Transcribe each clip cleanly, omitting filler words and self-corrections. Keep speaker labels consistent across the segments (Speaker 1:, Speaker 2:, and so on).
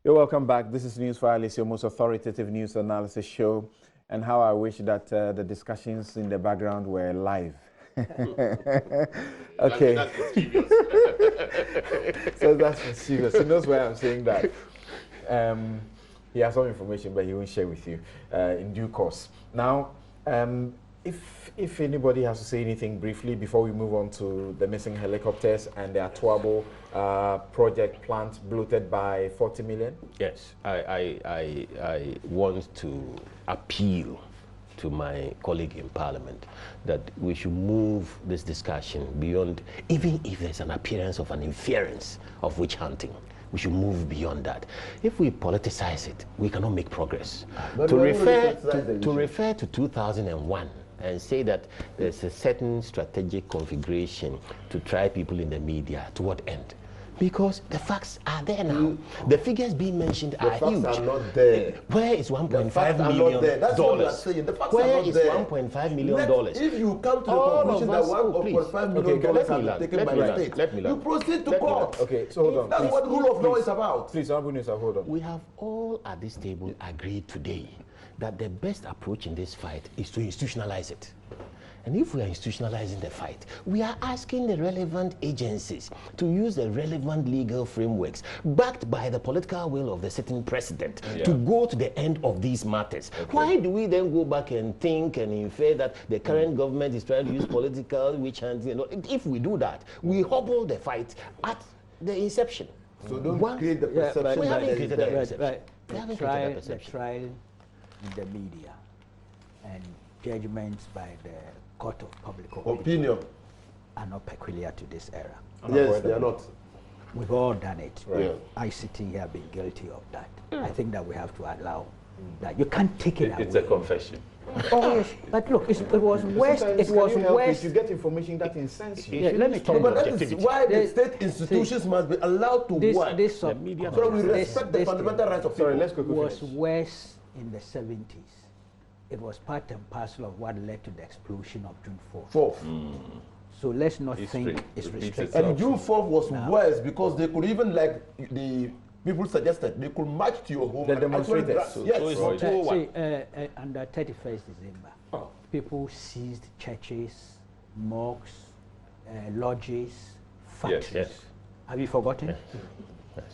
Speaker 1: You're welcome back. This is Newsfile. It's your most authoritative news analysis show. And how I wish that the discussions in the background were live. Okay.
Speaker 2: That's mischievous.
Speaker 1: So that's mischievous. He knows why I'm saying that. He has some information, but he won't share with you in due course. Now, if anybody has to say anything briefly before we move on to the missing helicopters and the Atuabo project plant bloated by 40 million?
Speaker 3: Yes, I want to appeal to my colleague in Parliament that we should move this discussion beyond, even if there's an appearance of an inference of witch hunting, we should move beyond that. If we politicize it, we cannot make progress. To refer to 2001 and say that there's a certain strategic configuration to try people in the media, to what end? Because the facts are there now. The figures being mentioned are huge.
Speaker 2: The facts are not there.
Speaker 3: Where is $1.5 million?
Speaker 2: That's what we are saying. The facts are not there.
Speaker 3: Where is $1.5 million?
Speaker 2: If you come to the conclusion that $1.5 million has been taken by the state, you proceed to court.
Speaker 1: Okay, so hold on.
Speaker 2: That's what rule of law is about.
Speaker 1: Please, Honorable Minister, hold on.
Speaker 3: We have all at this table agreed today that the best approach in this fight is to institutionalize it. And if we are institutionalizing the fight, we are asking the relevant agencies to use the relevant legal frameworks backed by the political will of the sitting president to go to the end of these matters. Okay. Why do we then go back and think and infer that the current government is trying to use political witch hunting? You know, if we do that, we hobble the fight at the inception.
Speaker 2: So don't create the perception.
Speaker 3: We haven't created that perception.
Speaker 4: The trial in the media and judgments by the Court of Public
Speaker 2: Opinion
Speaker 4: are not peculiar to this era.
Speaker 2: Yes, they are not.
Speaker 4: We've all done it.
Speaker 2: Right.
Speaker 4: I sitting here have been guilty of that. I think that we have to allow that. You can't take it away.
Speaker 5: It's a confession.
Speaker 4: Oh yes, but look, it was worse. It was worse.
Speaker 1: You get information that incensed you.
Speaker 4: Yeah, let me tell you.
Speaker 2: But that is why the state institutions must be allowed to work.
Speaker 4: The media
Speaker 2: so we respect the fundamental rights of people.
Speaker 1: Sorry, let's quickly
Speaker 4: was
Speaker 1: finish.
Speaker 4: worse in the 70s. It was part and parcel of what led to the explosion of June 4th. So let's not think it's restricted.
Speaker 2: And June 4th was worse because they could even, like the people suggested, they could march to your home.
Speaker 1: The demonstrators.
Speaker 2: Yes.
Speaker 4: Under 31st December, people seized churches, mosques, lodges, factories.
Speaker 3: Yes.
Speaker 4: Have you forgotten?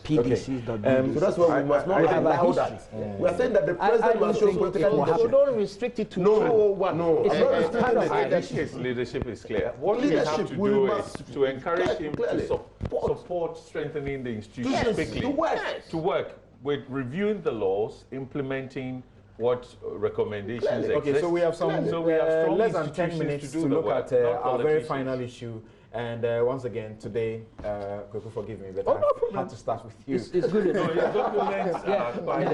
Speaker 4: PDCs.
Speaker 2: So that's why we must not allow that. We are saying that the president must show political leadership.
Speaker 3: So don't restrict it to 201.
Speaker 2: No,
Speaker 4: it's not restricted.
Speaker 5: His leadership is clear. What we have to do is to encourage him to support strengthening the institutions quickly. To work with reviewing the laws, implementing what recommendations exist.
Speaker 1: Okay, so we have some less than 10 minutes to look at our very final issue. And once again, today, Koko, forgive me, but I had to start with you.
Speaker 4: It's good.
Speaker 5: No, your documents are quite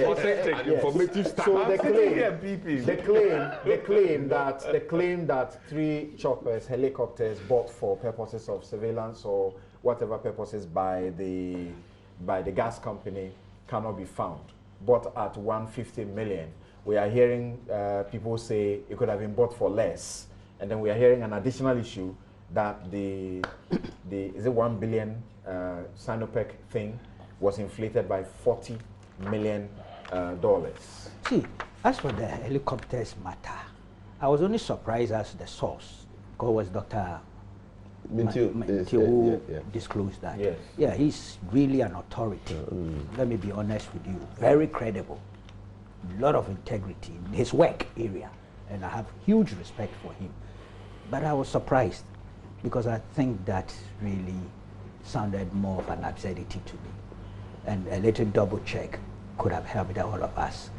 Speaker 5: authentic, informative stuff.
Speaker 1: So the claim that 3 choppers, helicopters bought for purposes of surveillance or whatever purposes by the gas company cannot be found, bought at 150 million. We are hearing people say it could have been bought for less. And then we are hearing an additional issue that the is it 1 billion Sinopec thing was inflated by $40 million.
Speaker 4: See, as for the helicopters matter, I was only surprised as the source, because it was Dr. Mintiu who disclosed that.
Speaker 1: Yes.
Speaker 4: Yeah, he's really an authority. Let me be honest with you. Very credible. A lot of integrity in his work area. And I have huge respect for him. But I was surprised because I think that really sounded more of an absurdity to me. And a little double check could have helped all of us.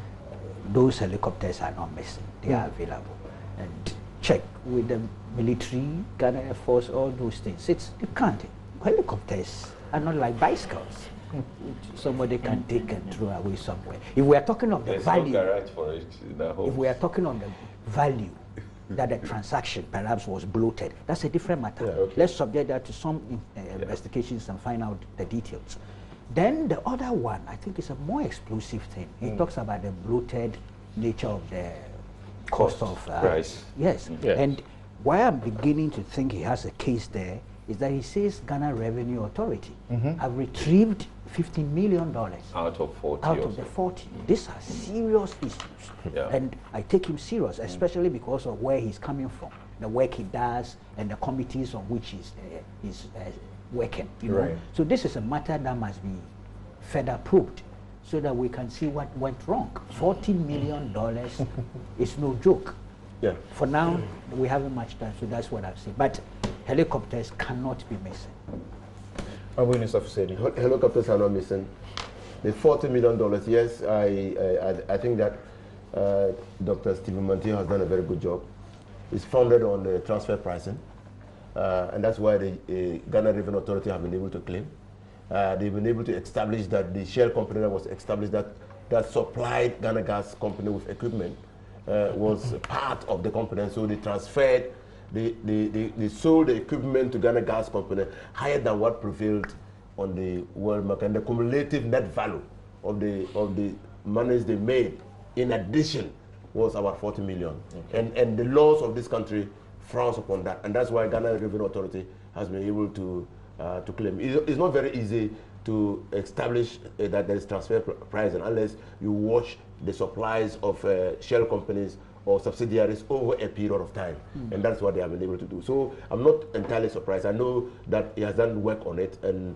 Speaker 4: Those helicopters are not missing. They are available. And check with the military, Ghana Air Force, all those things. You can't. Helicopters are not like bicycles. Somebody can take and throw away somewhere. If we are talking of the value,
Speaker 5: no garage for it in the home.
Speaker 4: If we are talking on the value that the transaction perhaps was bloated, that's a different matter.
Speaker 2: Yeah, okay.
Speaker 4: Let's subject that to some investigations and find out the details. Then the other one, I think, is a more explosive thing. He talks about the bloated nature of the cost of
Speaker 5: price.
Speaker 4: Yes.
Speaker 3: Yes.
Speaker 4: And why I'm beginning to think he has a case there is that he says Ghana Revenue Authority have retrieved $15 million
Speaker 5: out of 40.
Speaker 4: Out of the 40. These are serious issues.
Speaker 5: Yeah.
Speaker 4: And I take him serious, especially because of where he's coming from, the work he does, and the committees on which he's working. You know?
Speaker 1: Right.
Speaker 4: So this is a matter that must be further probed so that we can see what went wrong. $40 million is no joke.
Speaker 2: Yeah.
Speaker 4: For now, we haven't much time, so that's what I've seen. But helicopters cannot be missing.
Speaker 2: Helicopters are not missing. The $40 million, yes, I think that Dr. Stephen Montiel has done a very good job. It's founded on the transfer pricing, and that's why the Ghana Revenue Authority have been able to claim. They've been able to establish that the shell company that was established that supplied Ghana Gas Company with equipment was part of the company, and so they transferred. They sold the equipment to Ghana Gas Company higher than what prevailed on the world market, and the cumulative net value of the monies they made in addition was about 40 million. Okay. And the laws of this country frowns upon that, and that's why Ghana Revenue Authority has been able to claim. It's not very easy to establish that there is transfer pricing unless you watch the supplies of shell companies or subsidiaries over a period of time, and that's what they have been able to do. So I'm not entirely surprised. I know that he has done work on it, and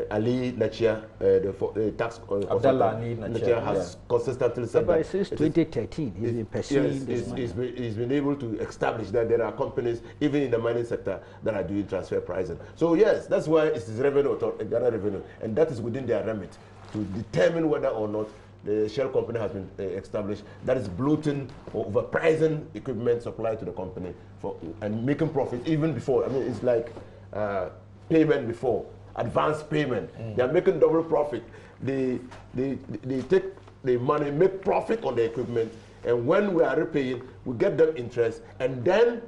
Speaker 2: Ali Nachia, the tax Nachia has consistently said
Speaker 4: that since 2013 he's been pursuing this.
Speaker 2: He's been able to establish that there are companies, even in the mining sector, that are doing transfer pricing. So yes, that's why it's revenue, Ghana Revenue, and that is within their remit to determine whether or not the shell company has been established that is bloating or overpricing equipment supplied to the company and making profit even before. I mean, it's like payment before, advance payment. They are making double profit. They take the money, make profit on the equipment, and when we are repaying, we get them interest, and then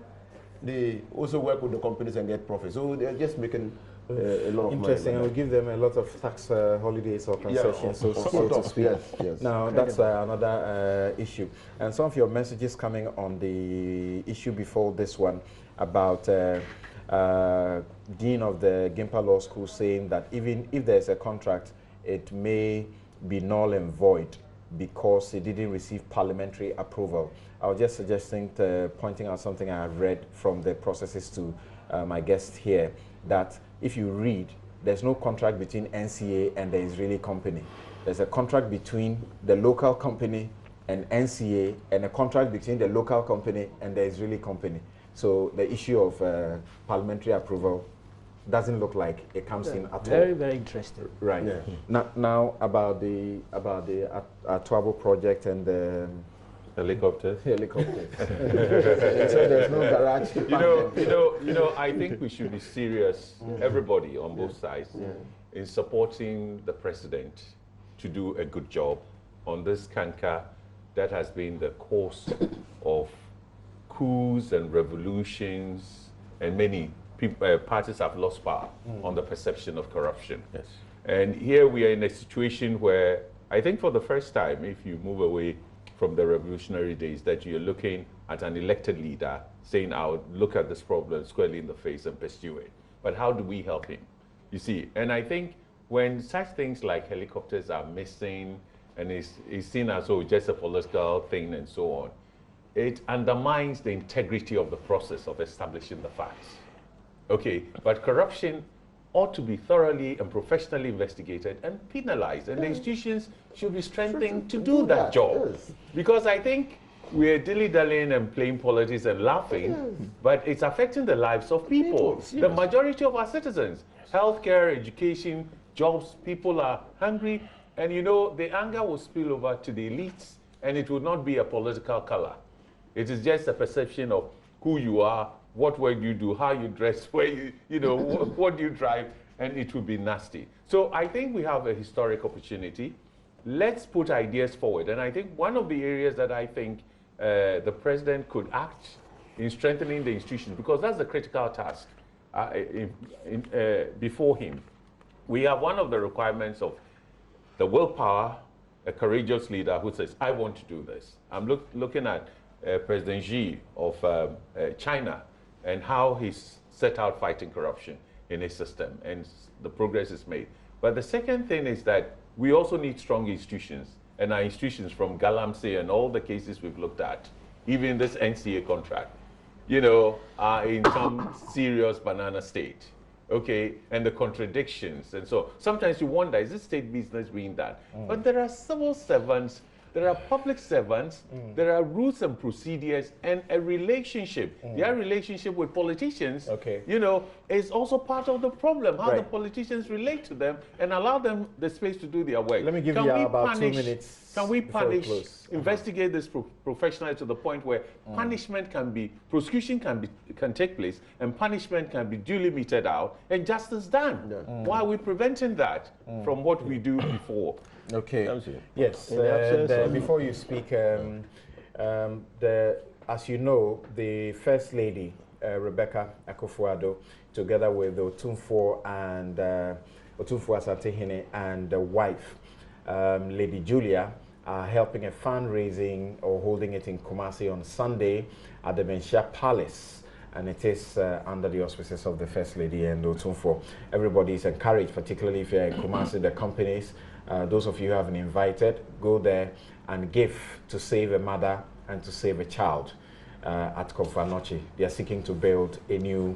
Speaker 2: they also work with the companies and get profit. So they are just making a lot of
Speaker 1: interesting, and we give them a lot of tax holidays or concessions, so to speak.
Speaker 2: Yes.
Speaker 1: Now, that's another issue. And some of your messages coming on the issue before this one about Dean of the Gimpa Law School saying that even if there's a contract, it may be null and void because it didn't receive parliamentary approval. I was just suggesting, pointing out something I have read from the processes to my guest here, that if you read, there's no contract between NCA and the Israeli company. There's a contract between the local company and NCA, and a contract between the local company and the Israeli company. So the issue of parliamentary approval doesn't look like it comes in at all.
Speaker 4: Very, very interesting.
Speaker 1: Right. Yeah. Now about the Charitable project and the
Speaker 5: helicopters.
Speaker 1: So there's no garage.
Speaker 5: You know. I think we should be serious, everybody on both sides, in supporting the president to do a good job on this canker that has been the cause of coups and revolutions, and many parties have lost power on the perception of corruption.
Speaker 3: Yes.
Speaker 5: And here we are in a situation where I think for the first time, if you move away from the revolutionary days, that you're looking at an elected leader saying, I'll look at this problem squarely in the face and pursue it. But how do we help him? You see, and I think when such things like helicopters are missing and it's seen as, oh, just a political thing and so on, it undermines the integrity of the process of establishing the facts. Okay, but corruption ought to be thoroughly and professionally investigated and penalized, and the institutions should be strengthened to do that job. Yes. Because I think we're dilly-dallying and playing politics and laughing, but it's affecting the lives of people. The majority of our citizens, healthcare, education, jobs, people are hungry, and you know, the anger will spill over to the elites, and it will not be a political color. It is just a perception of who you are, what work you do, how you dress, where you know, what you drive, and it will be nasty. So I think we have a historic opportunity. Let's put ideas forward. And I think one of the areas that I think the president could act in strengthening the institution, because that's the critical task before him. We have one of the requirements of the willpower, a courageous leader who says, I want to do this. I'm looking at President Xi of China, and how he's set out fighting corruption in a system, and the progress is made. But the second thing is that we also need strong institutions, and our institutions from Galamsey and all the cases we've looked at, even this NCA contract, you know, are in some serious banana state. Okay, and the contradictions, and so sometimes you wonder, is this state business being done? But there are civil servants, there are public servants, there are rules and procedures, and a relationship. Their relationship with politicians, you know, is also part of the problem. How the politicians relate to them and allow them the space to do their work.
Speaker 1: Let me give you about 2 minutes.
Speaker 5: Can we punish, investigate this professionally to the point where punishment can be, prosecution can take place, and punishment can be duly meted out, and justice done? Why are we preventing that from what we do before?
Speaker 1: Okay. Yes. Before you speak, as you know, the First Lady, Rebecca Akufo-Addo, together with Otumfuo and Otumfuo Asante-Hene and the wife, Lady Julia, are helping a fundraising or holding it in Kumasi on Sunday at the Menchia Palace. And it is under the auspices of the First Lady and Otumfuo. Everybody is encouraged, particularly if you're in Kumasi, the companies, those of you who haven't invited, go there and give to save a mother and to save a child at Komfanochi. They are seeking to build a new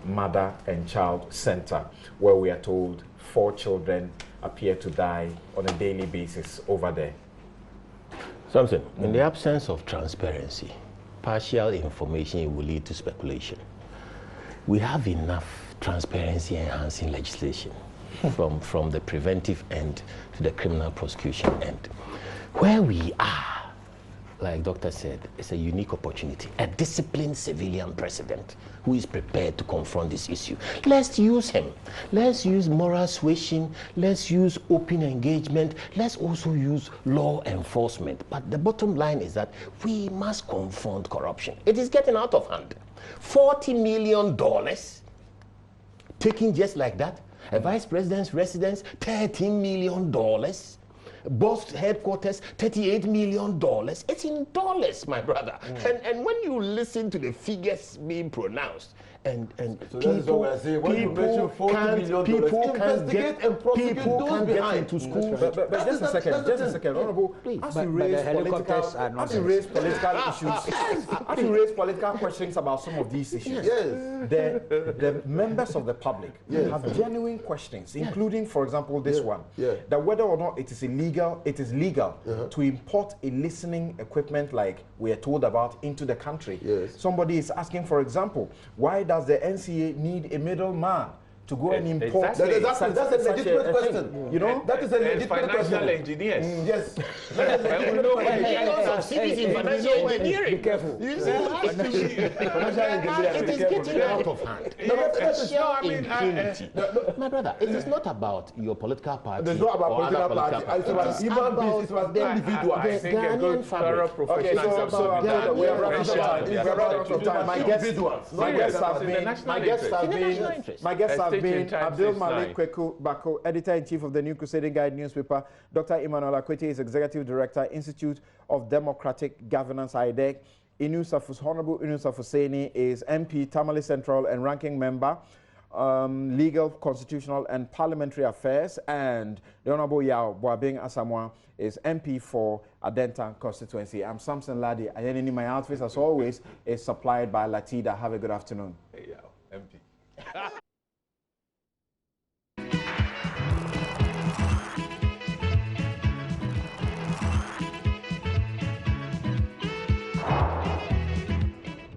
Speaker 1: mother and child center where we are told 4 children appear to die on a daily basis over there.
Speaker 3: Something, in the absence of transparency, partial information will lead to speculation. We have enough transparency enhancing legislation from the preventive end to the criminal prosecution end. Where we are, like Doctor said, it's a unique opportunity. A disciplined civilian president who is prepared to confront this issue. Let's use him. Let's use moral suasion. Let's use open engagement. Let's also use law enforcement. But the bottom line is that we must confront corruption. It is getting out of hand. $40 million taken just like that. A vice president's residence, $13 million. Boss headquarters, $38 million. It's in dollars, my brother. And when you listen to the figures being pronounced, and
Speaker 2: so
Speaker 3: people can't get into school.
Speaker 1: But just a second, Honorable, as you raise political issues, as you raise political questions about some of these issues, the members of the public have genuine questions, including, for example, this one, that whether or not it is legal to import a listening equipment like we are told about into the country. Somebody is asking, for example, why does the NCA need a middleman to go and import?
Speaker 5: Exactly.
Speaker 2: That's a legitimate question.
Speaker 1: You know,
Speaker 2: that is a legitimate question.
Speaker 5: Financial engineers.
Speaker 2: Yes.
Speaker 3: Financial engineering.
Speaker 4: Be careful.
Speaker 3: It is getting out of hand. My brother, it is not about your political party.
Speaker 2: It's not about political party. It's about human beings. It's about individuals.
Speaker 5: I think a good thorough professional
Speaker 1: we are running out of time. My guests have been Abdul Malik Kweku Bako, editor-in-chief of the New Crusading Guide newspaper. Dr. Emmanuel Akwete is executive director, Institute of Democratic Governance, IDEC. Honorable Inu Safuseni is MP, Tamale Central, and ranking member, Legal, Constitutional, and Parliamentary Affairs. And the Honorable Yao Boabing Asamoah is MP for Adenta constituency. I'm Samson Ladi. And my outfit, as always, is supplied by Latida. Have a good afternoon.
Speaker 5: Hey, Yao, MP.